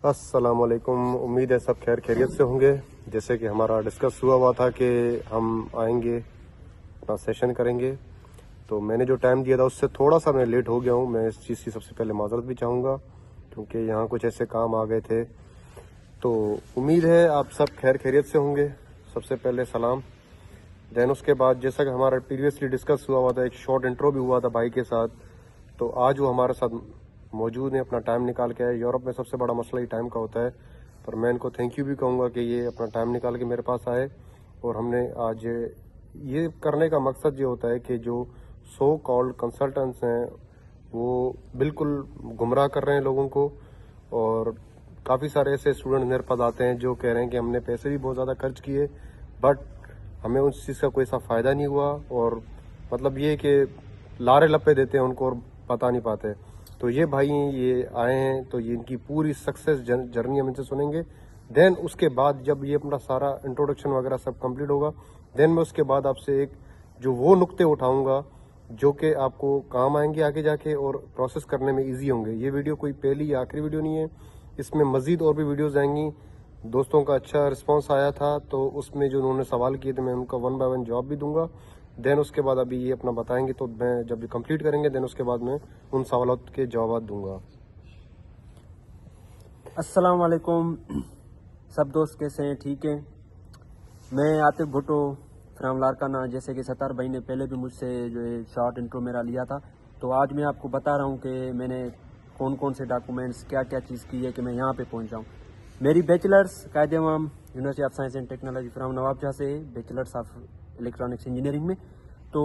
अस्सलाम वालेकुम। उम्मीद है सब खैर खैरियत से होंगे। जैसे कि हमारा डिस्कस हुआ था कि हम आएंगे, अपना सेशन करेंगे, तो मैंने जो टाइम दिया था उससे थोड़ा सा मैं लेट हो गया हूँ। मैं इस चीज़ की सबसे पहले माजरत भी चाहूँगा क्योंकि यहाँ कुछ ऐसे काम आ गए थे। तो उम्मीद है आप सब खैर खैरियत से होंगे। सबसे पहले सलाम। दैन उसके बाद जैसा कि हमारा प्रीवियसली डिस्कस हुआ था, एक शॉर्ट इंट्रो भी हुआ था भाई के साथ, तो आज वो हमारे साथ मौजूद है, अपना टाइम निकाल के आए। यूरोप में सबसे बड़ा मसला ही टाइम का होता है, पर मैं इनको थैंक यू भी कहूँगा कि ये अपना टाइम निकाल के मेरे पास आए। और हमने आज ये करने का मकसद ये होता है कि जो सो कॉल्ड कंसल्टेंट्स हैं वो बिल्कुल गुमराह कर रहे हैं लोगों को, और काफ़ी सारे ऐसे स्टूडेंट मेरे पास आते हैं जो कह रहे हैं कि हमने पैसे भी बहुत ज़्यादा खर्च किए बट हमें उस चीज़ का कोई सा फ़ायदा नहीं हुआ, और मतलब ये कि लारे लपे देते हैं उनको और बता नहीं पाते। तो ये भाई ये आए हैं, तो ये इनकी पूरी सक्सेस जर्नी हम इनसे सुनेंगे। देन उसके बाद जब ये अपना सारा इंट्रोडक्शन वगैरह सब कंप्लीट होगा, देन मैं उसके बाद आपसे एक जो वो नुक्ते उठाऊंगा जो कि आपको काम आएंगे आगे जाके और प्रोसेस करने में इजी होंगे। ये वीडियो कोई पहली या आखिरी वीडियो नहीं है, इसमें मज़ीद और भी वीडियोज़ आएंगी। दोस्तों का अच्छा रिस्पॉन्स आया था, तो उसमें जो उन्होंने सवाल किए थे मैं उनका 1 बाय 1 जवाब भी दूंगा। देन उसके बाद अभी ये अपना बताएंगे, तो मैं जब ये कंप्लीट करेंगे देन उसके बाद मैं उन सवालों के जवाब दूंगा। अस्सलाम वालेकुम। सब दोस्त कैसे हैं? ठीक है। मैं आतिफ भुट्टो फ्राम लारकाना, जैसे कि सत्तार भाई ने पहले भी मुझसे जो है शॉर्ट इंट्रो मेरा लिया था, तो आज मैं आपको बता रहा हूँ कि मैंने कौन कौन से डॉक्यूमेंट्स क्या क्या चीज़ की है कि मैं यहाँ पे पहुँचा हूँ। मेरी bachelors Quaid-e-Awam University of Science and Technology from Nawabshah से, बैचलर्स ऑफ इलेक्ट्रॉनिक्स इंजीनियरिंग में। तो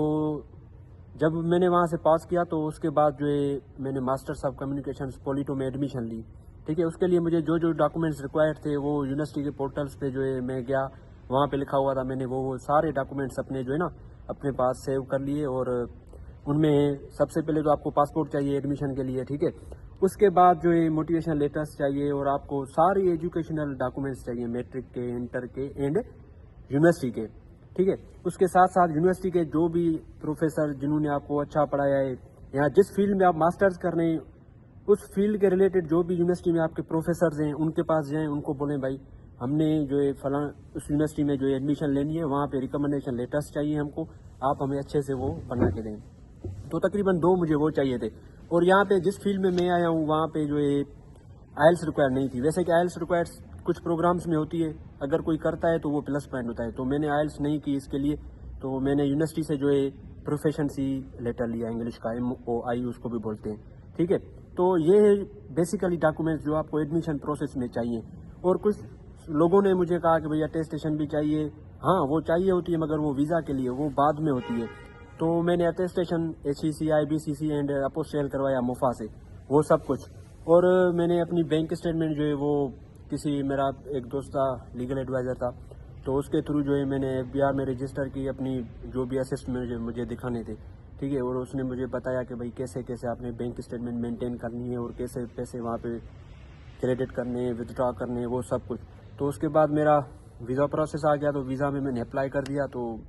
जब मैंने वहाँ से पास किया तो उसके बाद जो है मैंने मास्टर्स ऑफ कम्युनिकेशंस पॉलिटो में एडमिशन ली। ठीक है, उसके लिए मुझे जो जो डॉक्यूमेंट्स रिक्वायर्ड थे वो यूनिवर्सिटी के पोर्टल्स पे जो है मैं गया, वहाँ पे लिखा हुआ था, मैंने वो सारे डॉक्यूमेंट्स अपने जो है ना अपने पास सेव कर लिए। और उनमें सबसे पहले तो आपको पासपोर्ट चाहिए एडमिशन के लिए, ठीक है। उसके बाद जो है मोटिवेशनल लेटर्स चाहिए और आपको सारी एजुकेशनल डॉक्यूमेंट्स चाहिए, मैट्रिक के, इंटर के एंड यूनिवर्सिटी के, ठीक है। उसके साथ साथ यूनिवर्सिटी के जो भी प्रोफेसर जिन्होंने आपको अच्छा पढ़ाया है, यहाँ जिस फील्ड में आप मास्टर्स कर रहे हैं उस फील्ड के रिलेटेड जो भी यूनिवर्सिटी में आपके प्रोफेसर्स हैं उनके पास जाएं, उनको बोलें भाई हमने जो है फलां उस यूनिवर्सिटी में जो है एडमिशन लेनी है, वहाँ पे रिकमेंडेशन लेटर्स चाहिए हमको, आप हमें अच्छे से वो बना के दें। तो तकरीबन 2 मुझे वो चाहिए थे। और यहाँ पे जिस फील्ड में मैं आया हूँ वहाँ पे जो है आइल्स रिक्वायर नहीं थी। वैसे कि आइल्स रिक्वायर कुछ प्रोग्राम्स में होती है, अगर कोई करता है तो वो प्लस पॉइंट होता है, तो मैंने आइल्स नहीं की इसके लिए। तो मैंने यूनिवर्सिटी से जो है प्रोफेशनसी लेटर लिया, इंग्लिश का MOI उसको भी बोलते हैं, ठीक है। तो ये है बेसिकली डॉक्यूमेंट्स जो आपको एडमिशन प्रोसेस में चाहिए। और कुछ लोगों ने मुझे कहा कि भैया अटेस्टेशन भी चाहिए। हाँ, वो चाहिए होती है मगर वो वीज़ा के लिए, वो बाद में होती है। तो मैंने अटेस्टेशन HECI BCC एंड अपोस्टेल करवाया मुफा से, वो सब कुछ। और मैंने अपनी बैंक स्टेटमेंट जो है वो किसी मेरा एक दोस्त था, लीगल एडवाइज़र था, तो उसके थ्रू जो है मैंने FBR में रजिस्टर की अपनी जो भी असिस्ट मुझे दिखाने थे, ठीक है। और उसने मुझे बताया कि भाई कैसे कैसे आपने बैंक स्टेटमेंट मेंटेन करनी है और कैसे पैसे वहाँ पे क्रेडिट करने, विदड्रॉ करने, वो सब कुछ। तो उसके बाद मेरा वीज़ा प्रोसेस आ गया, तो वीज़ा में मैंने अप्लाई कर दिया, तो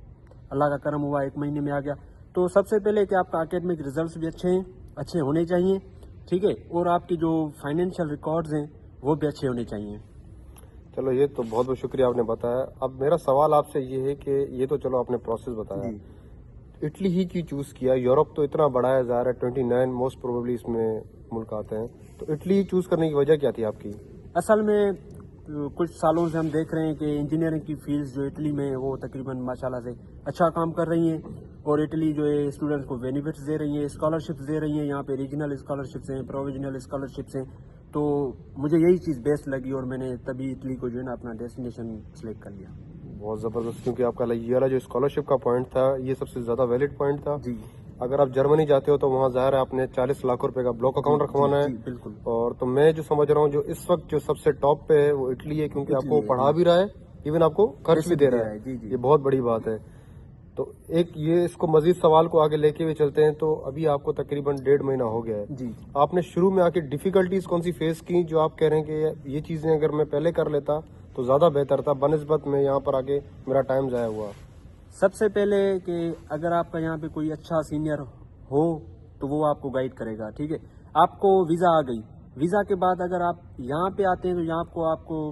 अल्लाह का करम हुआ 1 महीने में आ गया। तो सबसे पहले कि आपका एकेडमिक रिजल्ट्स भी अच्छे होने चाहिए, ठीक है, और आपकी जो फाइनेंशियल रिकॉर्ड्स हैं वो भी अच्छे होने चाहिए। चलो ये तो बहुत बहुत शुक्रिया आपने बताया। अब मेरा सवाल आपसे ये है कि ये तो चलो आपने प्रोसेस बताया, इटली ही क्यों चूज़ किया? यूरोप तो इतना बड़ा है, ज़ाहिर है 29 मोस्ट प्रोबेबली इसमें मुल्क आते हैं, तो इटली ही चूज़ करने की वजह क्या थी आपकी? असल में कुछ सालों से हम देख रहे हैं कि इंजीनियरिंग की फील्ड्स जो इटली में है वो तकरीबन माशाल्लाह से अच्छा काम कर रही हैं, और इटली जो है स्टूडेंट्स को बेनिफिट्स दे रही है, स्कॉलरशिप्स दे रही हैं। यहाँ पे रीजनल स्कॉलरशिप्स हैं, प्रोविजनल स्कॉलरशिप्स हैं। तो मुझे यही चीज़ बेस्ट लगी और मैंने तभी इटली को जो है ना अपना डेस्टिनेशन सेलेक्ट कर लिया। बहुत ज़बरदस्त, क्योंकि आपका ये वाला जो स्कॉलरशिप का पॉइंट था ये सबसे ज़्यादा वैलिड पॉइंट था जी। अगर आप जर्मनी जाते हो तो वहाँ ज़ाहिर है आपने 40 लाख रुपए का ब्लॉक अकाउंट रखवाना है। बिल्कुल। और तो मैं जो समझ रहा हूँ जो इस वक्त जो सबसे टॉप पे है वो इटली है, क्योंकि आपको पढ़ा भी रहा है, इवन आपको खर्च भी दे रहा है। ये बहुत बड़ी बात है। तो एक ये इसको मजीद सवाल को आगे लेके हुए चलते हैं। तो अभी आपको तकरीबन 1.5 महीना हो गया है जी। आपने शुरू में आके डिफिकल्टीज कौन सी फेस की जो आप कह रहे हैं कि ये चीजें अगर मैं पहले कर लेता तो ज्यादा बेहतर था, बनिस्बत में यहाँ पर आके मेरा टाइम जाया हुआ? सबसे पहले कि अगर आपका यहाँ पे कोई अच्छा सीनियर हो तो वो आपको गाइड करेगा, ठीक है। आपको वीज़ा आ गई, ویزا کے بعد اگر آپ یہاں پہ آتے ہیں تو یہاں آپ کو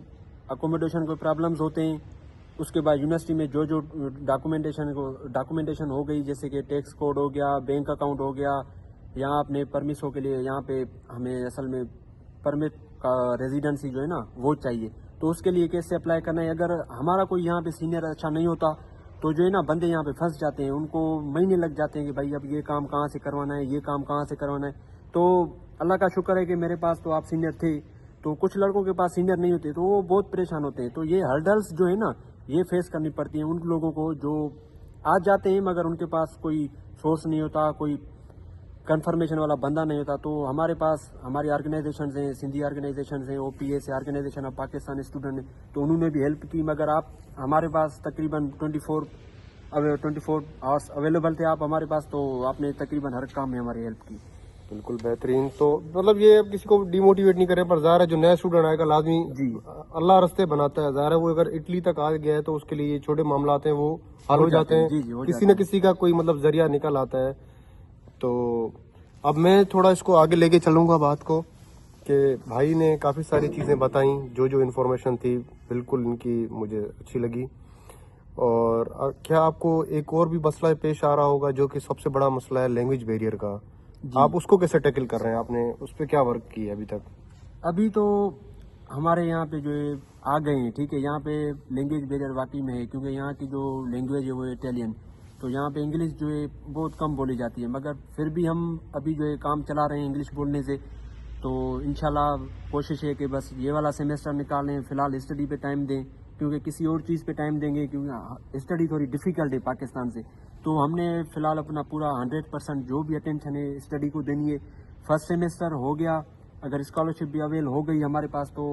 اکوموڈیشن کو پرابلمز ہوتے ہیں. اس کے بعد یونیورسٹی میں جو ڈاکومنٹیشن ہو گئی, جیسے کہ ٹیکس کوڈ ہو گیا, بینک اکاؤنٹ ہو گیا, یہاں اپنے پرمیسوں کے لیے یہاں پہ ہمیں اصل میں پرمٹ کا ریزیڈنسی جو ہے نا وہ چاہیے. تو اس کے لیے کیسے اپلائی کرنا ہے؟ اگر ہمارا کوئی یہاں پہ سینئر اچھا نہیں ہوتا تو جو ہے نا بندے یہاں پہ پھنس جاتے ہیں, ان کو مہینے لگ جاتے ہیں کہ بھائی اب یہ کام کہاں سے کروانا ہے, یہ کام کہاں سے کروانا ہے. تو اللہ کا شکر ہے کہ میرے پاس تو آپ سینئر تھے, تو کچھ لڑکوں کے پاس سینئر نہیں ہوتے تو وہ بہت پریشان ہوتے ہیں. تو یہ ہرڈلس جو ہے نا یہ فیس کرنی پڑتی ہیں ان لوگوں کو جو آ جاتے ہیں مگر ان کے پاس کوئی سورس نہیں ہوتا, کوئی کنفرمیشن والا بندہ نہیں ہوتا. تو ہمارے پاس ہماری آرگنائزیشنز ہیں, سندھی آرگنائزیشنز ہیں, OPS organisation of Pakistan student ہیں, تو انہوں نے بھی ہیلپ کی. مگر آپ ہمارے پاس تقریباً 24 آورس اویلیبل تھے آپ ہمارے پاس, تو آپ نے تقریباً ہر کام میں ہماری ہیلپ کی. بالکل بہترین. تو مطلب یہ اب کسی کو ڈی موٹیویٹ نہیں کرے, پر ظاہر ہے جو نیا اسٹوڈنٹ آئے گا لازمی جی اللہ رستے بناتا ہے. ظاہر ہے وہ اگر اٹلی تک آ گیا ہے تو اس کے لیے یہ چھوٹے معاملات ہیں وہ حل ہو جاتے ہیں. جی کسی نہ کسی کا کوئی مطلب ذریعہ نکل آتا ہے. تو اب میں تھوڑا اس کو آگے لے کے چلوں گا بات کو, کہ بھائی نے کافی ساری چیزیں بتائیں, جو انفارمیشن تھی بالکل ان کی مجھے اچھی لگی. اور کیا آپ کو ایک اور بھی مسئلہ پیش آ رہا ہوگا جو کہ سب سے بڑا مسئلہ ہے لینگویج بیریئر کا, آپ اس کو کیسے ٹیکل کر رہے ہیں؟ آپ نے اس پہ کیا ورک کی ہے ابھی تک؟ ابھی تو ہمارے یہاں پہ جو ہے آ گئے ہیں, ٹھیک ہے, یہاں پہ لینگویج بیریئر واقعی میں ہے, کیونکہ یہاں کی جو لینگویج ہے وہ اٹیلین, تو یہاں پہ انگلش جو ہے بہت کم بولی جاتی ہے. مگر پھر بھی ہم ابھی جو ہے کام چلا رہے ہیں انگلش بولنے سے. تو انشاءاللہ کوشش ہے کہ بس یہ والا سیمیسٹر نکالیں, فی الحال اسٹڈی پہ ٹائم دیں, کیونکہ کسی اور چیز پہ ٹائم دیں گے کیونکہ اسٹڈی تھوڑی ڈیفیکلٹ ہے پاکستان سے. تو ہم نے فی الحال اپنا پورا 100% جو بھی اٹینشن ہے اسٹڈی کو دینی ہے. فرسٹ سیمیسٹر ہو گیا, اگر اسکالرشپ بھی اویل ہو گئی ہمارے پاس تو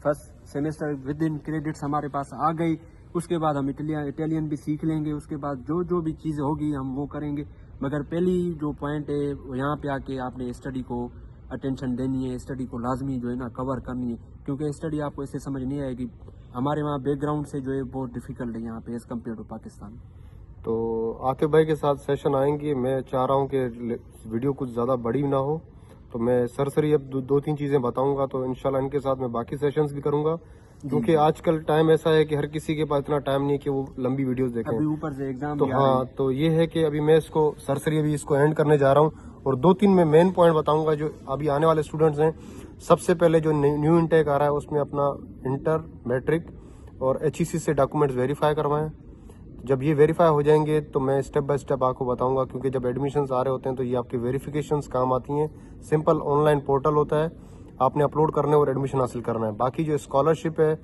first semester with in credits ہمارے پاس آ گئی. اس کے بعد ہم اٹیلین بھی سیکھ لیں گے, اس کے بعد جو بھی چیزیں ہوگی ہم وہ کریں گے. مگر پہلی جو پوائنٹ ہے وہ یہاں پہ آ کے آپ نے اسٹڈی کو اٹینشن دینی ہے, اسٹڈی کو لازمی جو ہے نا کور کرنی ہے, کیونکہ اسٹڈی آپ کو ایسے سمجھ نہیں آئے گی. ہمارے وہاں بیک گراؤنڈ سے جو ہے بہت ڈیفیکلٹ ہے یہاں پہ ایز کمپیئر ٹو پاکستان. تو عاقب بھائی کے ساتھ سیشن آئیں گے. میں چاہ رہا ہوں کہ ویڈیو کچھ زیادہ بڑی نہ ہو, تو میں سرسری اب 2-3 چیزیں بتاؤں گا, تو انشاءاللہ ان کے ساتھ میں باقی سیشنز بھی کروں گا, کیونکہ آج کل ٹائم ایسا ہے کہ ہر کسی کے پاس اتنا ٹائم نہیں ہے کہ وہ لمبی ویڈیوز دیکھیں. ابھی اوپر سے ایگزام تو ہاں, تو یہ ہے کہ ابھی میں اس کو سرسری ابھی اس کو اینڈ کرنے جا رہا ہوں, اور 2-3 میں مین پوائنٹ بتاؤں گا جو ابھی آنے والے اسٹوڈنٹس ہیں. سب سے پہلے جو نیو انٹیک آ رہا ہے اس میں اپنا انٹر, میٹرک اور HEC سے ڈاکومنٹس ویریفائی کروائیں. جب یہ ویریفائی ہو جائیں گے تو میں اسٹیپ بائی اسٹیپ آپ کو بتاؤں گا, کیونکہ جب ایڈمیشنز آ رہے ہوتے ہیں تو یہ آپ کی ویریفیکیشنز کام آتی ہیں. سمپل آن لائن پورٹل ہوتا ہے, آپ نے اپلوڈ کرنا ہے اور ایڈمیشن حاصل کرنا ہے. باقی جو اسکالرشپ ہے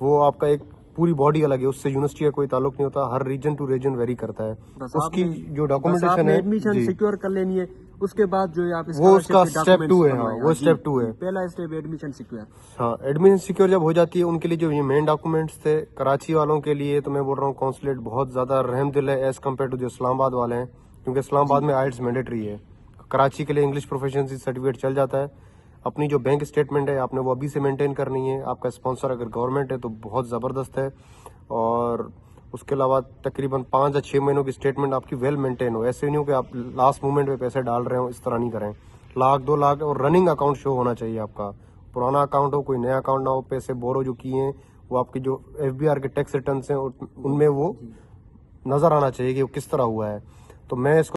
وہ آپ کا ایک پوری باڈی الگ ہے, اس سے یونیورسٹی کا کوئی تعلق نہیں ہوتا, ہر ریجن ٹو ریجن ویری کرتا ہے. اس کی جو ڈاکومنٹیشن ہے ایڈمیشن سیکیور کر لینی ہے, اس کے بعد جو ہے آپ وہ اس کا اسٹیپ 2 ہے. ہاں, وہ اسٹیپ 2 ہے. پہلا اسٹیپ ایڈمیشن سیکیور. ہاں, ایڈمیشن سیکیور جب ہو جاتی ہے ان کے لیے جو یہ مین ڈاکومنٹس تھے کراچی والوں کے لیے, تو میں بول رہا ہوں کونسلیٹ بہت زیادہ رحم دل ہے ایز کمپیئر ٹو جو اسلام آباد والے ہیں, کیونکہ اسلام آباد میں آئلٹس مینڈیٹری ہے. کراچی کے لیے انگلش پروفیشنسی سرٹیفکیٹ چل جاتا ہے. اپنی جو بینک اسٹیٹمنٹ ہے آپ نے وہ ابھی سے مینٹین کرنی ہے. آپ کا اسپانسر اگر گورنمنٹ ہے تو بہت زبردست ہے, اور اس کے علاوہ تقریباً 5 یا 6 مہینوں کی اسٹیٹمنٹ آپ کی ویل مینٹین ہو. ایسے نہیں ہو کہ آپ لاسٹ مومنٹ پہ پیسے ڈال رہے ہو, اس طرح نہیں کریں. 1-2 لاکھ اور رننگ اکاؤنٹ شو ہونا چاہیے آپ کا, پرانا اکاؤنٹ ہو, کوئی نیا اکاؤنٹ نہ ہو. پیسے بورو جو کیے ہیں وہ آپ کے جو FBR کے ٹیکس ریٹرنس ہیں ان میں وہ نظر آنا چاہیے کہ وہ کس طرح ہوا ہے. تو میں اس کو